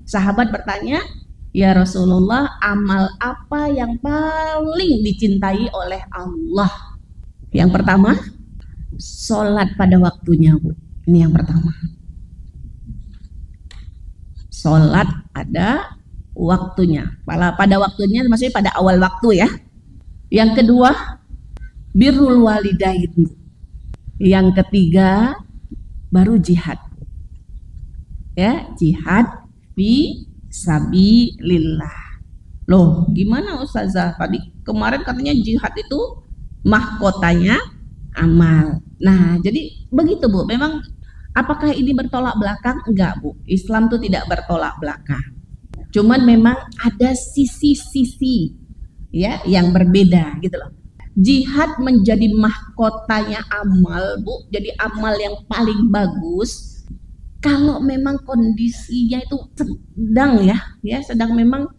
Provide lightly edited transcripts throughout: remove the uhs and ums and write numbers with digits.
Sahabat bertanya, ya Rasulullah, amal apa yang paling dicintai oleh Allah? Yang pertama, sholat pada waktunya, Bu. Ini yang pertama. Sholat pada waktunya. Pada waktunya maksudnya pada awal waktu ya. Yang kedua, birrul walidain. Yang ketiga, baru jihad. Ya, jihad fi sabilillah. Loh, gimana Ustazah? Tadi kemarin katanya jihad itu mahkotanya amal. Nah, jadi begitu Bu. Memang apakah ini bertolak belakang? Enggak Bu. Islam itu tidak bertolak belakang. Cuman memang ada sisi-sisi ya yang berbeda gitu loh. Jihad menjadi mahkotanya amal Bu. Jadi amal yang paling bagus kalau memang kondisinya itu sedang sedang memang,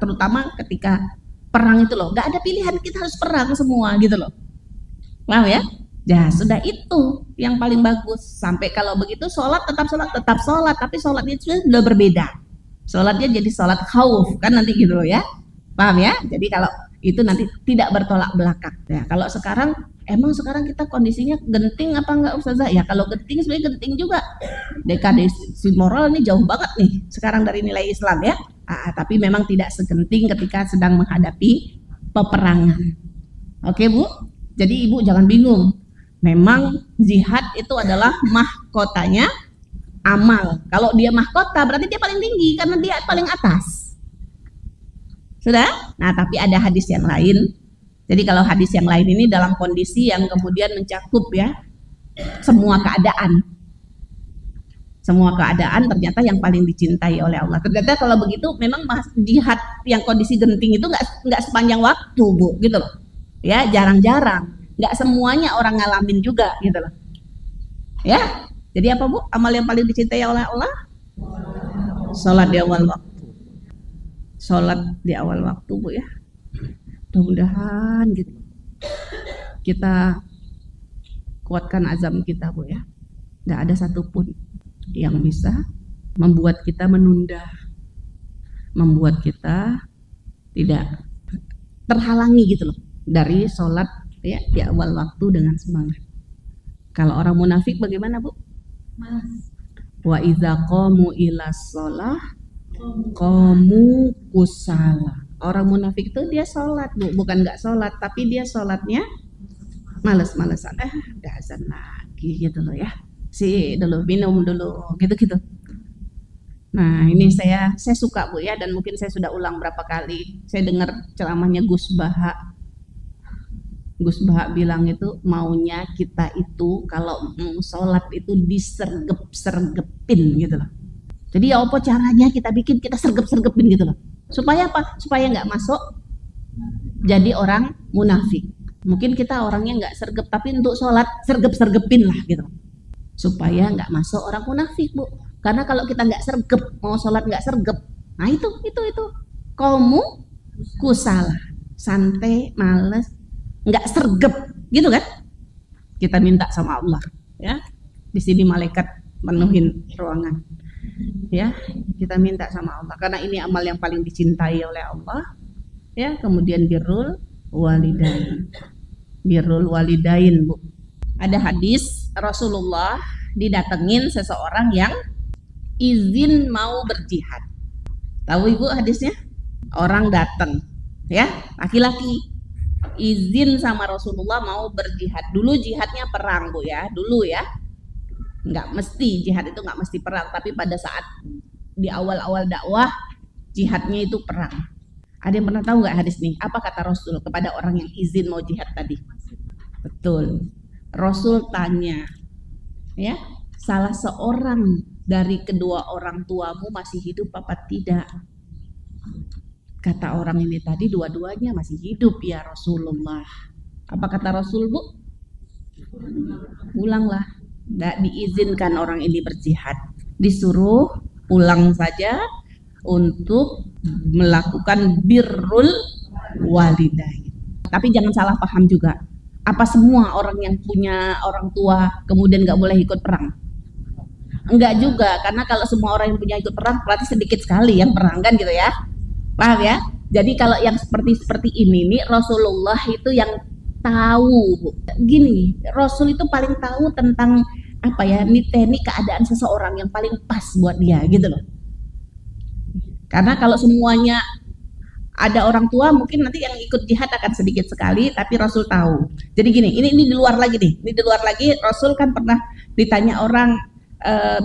terutama ketika perang itu loh, nggak ada pilihan, kita harus perang semua gitu loh, paham ya? Ya sudah, itu yang paling bagus. Sampai kalau begitu sholat, tetap sholat, tapi sholatnya sudah berbeda. Sholatnya jadi sholat khauf kan nanti gitu loh ya, paham ya? Jadi kalau itu nanti tidak bertolak belakang. Ya kalau sekarang, emang sekarang kita kondisinya genting apa enggak Ustazah? Ya kalau genting sebenarnya genting juga. Dekadasi moral ini jauh banget nih sekarang dari nilai Islam ya. Tapi memang tidak segenting ketika sedang menghadapi peperangan. Oke Bu? Jadi Ibu jangan bingung. Memang jihad itu adalah mahkotanya amal. Kalau dia mahkota berarti dia paling tinggi karena dia paling atas. Sudah? Nah tapi ada hadis yang lain. Jadi kalau hadis yang lain ini dalam kondisi yang kemudian mencakup ya semua keadaan. Semua keadaan ternyata yang paling dicintai oleh Allah. Ternyata kalau begitu memang jihad yang kondisi genting itu nggak sepanjang waktu Bu, gitu loh. Ya jarang-jarang. Nggak semuanya orang ngalamin juga gitu loh. Ya. Jadi apa Bu? Amal yang paling dicintai oleh Allah? Sholat di awal waktu. Sholat di awal waktu Bu ya. Mudah-mudahan gitu kita kuatkan azam kita Bu ya. Nggak ada satupun yang bisa membuat kita menunda, membuat kita tidak terhalangi gitu loh dari sholat ya di awal waktu dengan semangat. Kalau orang munafik bagaimana Bu? Wa idza qamu ila shalah qamu kusala. Orang munafik itu dia sholat Bu, bukan nggak sholat, tapi dia sholatnya males-malesan. Udah azan lagi gitu loh ya. Dulu minum dulu gitu-gitu. Nah ini saya suka Bu ya, dan mungkin saya sudah ulang berapa kali. Saya dengar ceramahnya Gus Baha. Gus Baha bilang itu maunya kita itu kalau sholat itu disergep-sergepin gitu loh. Jadi ya apa caranya kita bikin kita sergep-sergepin gitu loh. Supaya apa? Supaya nggak masuk jadi orang munafik. Mungkin kita orangnya nggak sergep, tapi untuk sholat sergep-sergepin lah gitu. Supaya nggak masuk orang munafik Bu. Karena kalau kita nggak sergep, mau sholat nggak sergep, nah itu kamu kusala, santai, males, nggak sergep, gitu kan? Kita minta sama Allah, ya. Di sini malaikat menuhin ruangan, ya. Kita minta sama Allah karena ini amal yang paling dicintai oleh Allah, ya. Kemudian birrul walidain, Bu. Ada hadis Rasulullah didatengin seseorang yang izin mau berjihad. Tahu Ibu hadisnya? Orang datang, ya, laki-laki izin sama Rasulullah mau berjihad. Dulu jihadnya perang Bu ya, dulu ya. Nggak mesti, jihad itu nggak mesti perang, tapi pada saat di awal-awal dakwah jihadnya itu perang. Ada yang pernah tahu nggak hadis nih? Apa kata Rasul kepada orang yang izin mau jihad tadi? Betul. Rasul tanya, ya, salah seorang dari kedua orang tuamu masih hidup apa tidak? Kata orang ini tadi dua-duanya masih hidup ya Rasulullah. Apa kata Rasul Bu? Pulanglah. Tidak diizinkan orang ini berjihad. Disuruh pulang saja untuk melakukan birrul walidain. Tapi jangan salah paham juga. Apa semua orang yang punya orang tua kemudian nggak boleh ikut perang? Enggak juga, karena kalau semua orang yang punya ikut perang berarti sedikit sekali yang perang kan gitu ya. Paham ya? Jadi kalau yang seperti ini nih Rasulullah itu yang tahu, Bu. Gini, Rasul itu paling tahu tentang apa ya, niteni keadaan seseorang yang paling pas buat dia gitu loh. Karena kalau semuanya ada orang tua mungkin nanti yang ikut jihad akan sedikit sekali, tapi Rasul tahu. Jadi gini, ini di luar lagi nih. Ini di luar lagi, Rasul kan pernah ditanya orang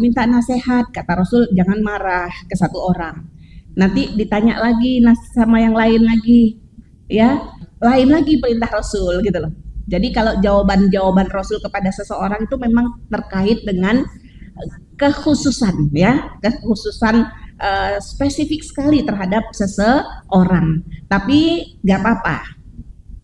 minta nasihat, kata Rasul jangan marah ke satu orang. Nanti ditanya lagi sama yang lain lagi, ya lain lagi perintah Rasul gitu loh. Jadi kalau jawaban Rasul kepada seseorang itu memang terkait dengan kekhususan, ya kekhususan spesifik sekali terhadap seseorang. Tapi gak apa-apa,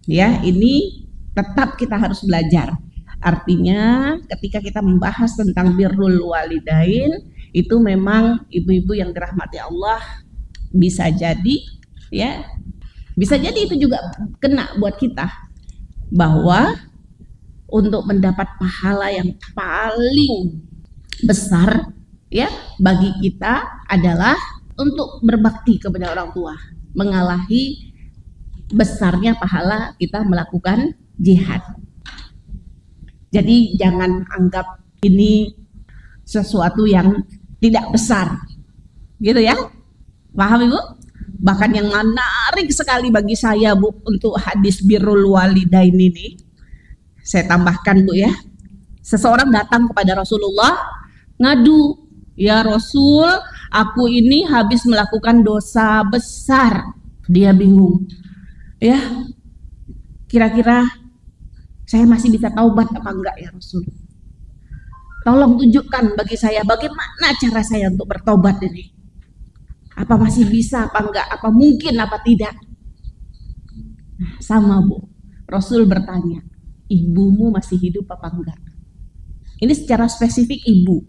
ya ini tetap kita harus belajar. Artinya ketika kita membahas tentang birrul walidain, itu memang ibu-ibu yang dirahmati Allah bisa jadi ya, bisa jadi itu juga kena buat kita, bahwa untuk mendapat pahala yang paling besar ya bagi kita adalah untuk berbakti kepada orang tua, mengalahi besarnya pahala kita melakukan jihad. Jadi jangan anggap ini sesuatu yang tidak besar, gitu ya. Paham Ibu? Bahkan yang menarik sekali bagi saya, Bu, untuk hadis birrul walidain ini, saya tambahkan, Bu ya. Seseorang datang kepada Rasulullah ngadu, ya Rasul, aku ini habis melakukan dosa besar. Dia bingung, ya. Kira-kira saya masih bisa taubat apa enggak ya Rasul? Tolong tunjukkan bagi saya bagaimana cara saya untuk bertobat ini. Apa masih bisa apa enggak? Apa mungkin apa tidak? Nah, sama Bu, Rasul bertanya, ibumu masih hidup apa enggak? Ini secara spesifik ibu.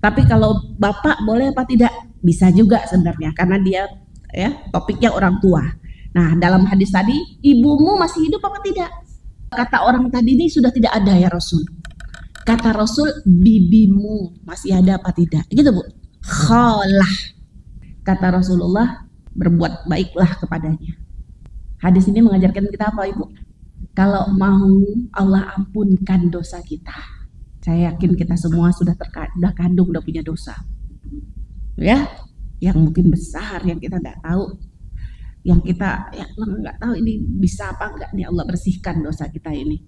Tapi kalau bapak boleh apa tidak? Bisa juga sebenarnya, karena dia ya topiknya orang tua. Nah, dalam hadis tadi, ibumu masih hidup apa tidak? Kata orang tadi ini sudah tidak ada ya Rasul. Kata Rasul, bibimu masih ada apa tidak? Gitu Bu. Khalah. Kata Rasulullah, berbuat baiklah kepadanya. Hadis ini mengajarkan kita apa Ibu? Kalau mau Allah ampunkan dosa kita. Saya yakin kita semua sudah kandung, udah punya dosa. Ya, yang mungkin besar, yang kita tidak tahu. Yang kita ya nggak tahu ini bisa apa enggak nih Allah bersihkan dosa kita ini.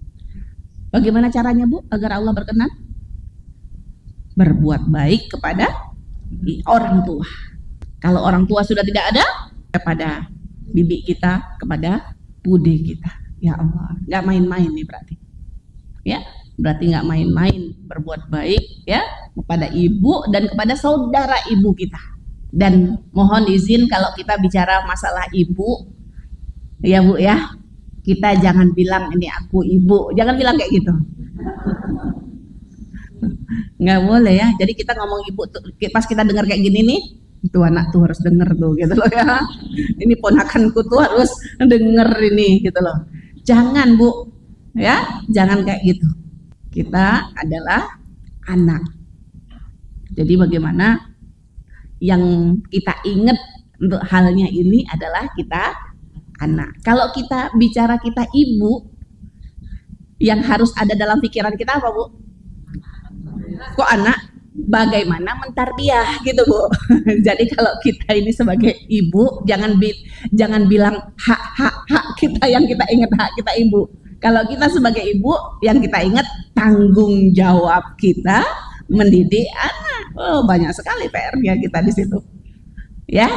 Bagaimana caranya Bu agar Allah berkenan? Berbuat baik kepada orang tua. Kalau orang tua sudah tidak ada, kepada bibi kita, kepada bude kita. Ya Allah, nggak main-main nih berarti. Ya, berarti nggak main-main berbuat baik ya kepada ibu dan kepada saudara ibu kita. Dan mohon izin kalau kita bicara masalah ibu, ya Bu ya, kita jangan bilang ini aku ibu, jangan bilang kayak gitu. Nggak boleh ya. Jadi kita ngomong ibu tuh, pas kita dengar kayak gini nih, itu anak tuh harus denger tuh gitu loh ya. Ini ponakanku tuh harus denger ini gitu loh. Jangan Bu, ya jangan kayak gitu. Kita adalah anak. Jadi bagaimana yang kita ingat untuk halnya ini adalah kita anak. Kalau kita bicara kita ibu, yang harus ada dalam pikiran kita apa Bu? Kok anak? Bagaimana mentarbiyah gitu Bu. Jadi kalau kita ini sebagai ibu, jangan bilang hak kita, yang kita ingat hak kita ibu. Kalau kita sebagai ibu, yang kita ingat tanggung jawab kita mendidik anak. Oh, banyak sekali PR-nya kita di situ. Ya.